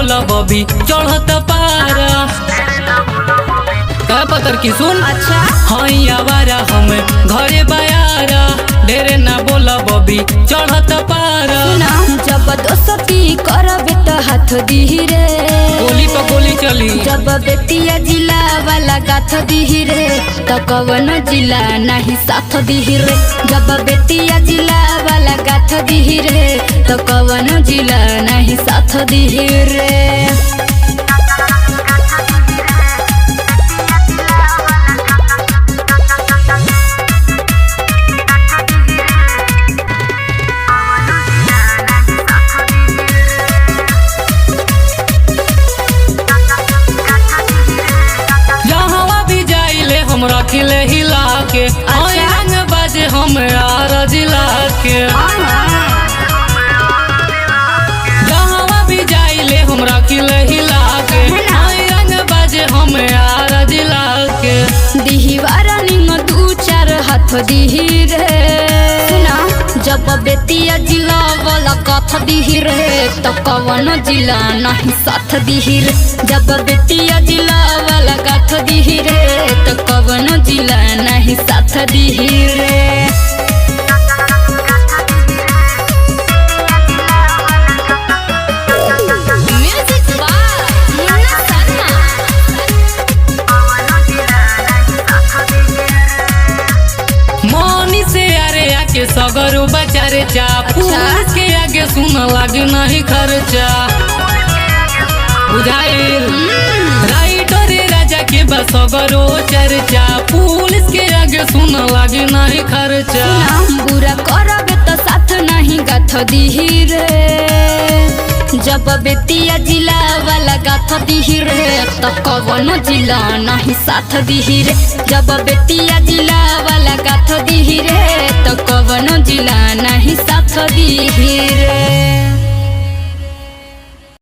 बोला बबी चढ़त पारा का पतर की सुन। अच्छा हई आवारा हम घरे बयारा ढेरे ना बोला बबी चढ़त पारा। सुना जब दोस्ती करबे तो हाथ दिही रे, गोली पर गोली चली। जब बेतिया जिला वाला गाथ दिही रे तो कवन जिला नहीं साथ दिही रे। जब बेतिया जिला वाला गाथ दिही रे तो कवन जिला नहीं साथ दिही रे। रखिले हिला के रंग बाजे हमरा जिला के। जहाँ भी जाइले हम रखिले हिला के रंग बाजे हमरा जिला के। दिही वारा निंग दू चार हाथ दिही रे। सुना जब बेतिया जिला वाला कथ दिही रे तो कवन जिला नहीं साथ दिही रे। जब बेतिया जिला वाला कथ दिही रे तो कवन जिला नहीं साथ दिही रे। के सगरो बचारे चा पुलिस के आगे सुन लागे नहीं खर्चा बुझाइल। राइटर राजा के बस सगरो चर्चा पुलिस के आगे सुन लागे नहीं खर्चा। बुरा करबे तो साथ नहीं गाथ दिही रे। जब बेतिया जिला वाला गाथ दिही रे तो कवन जिला नहीं साथ दिही रे। जब बेतिया जिला वाला गाथ दिही रे तो कवन जिला नहीं साथ दिही रे।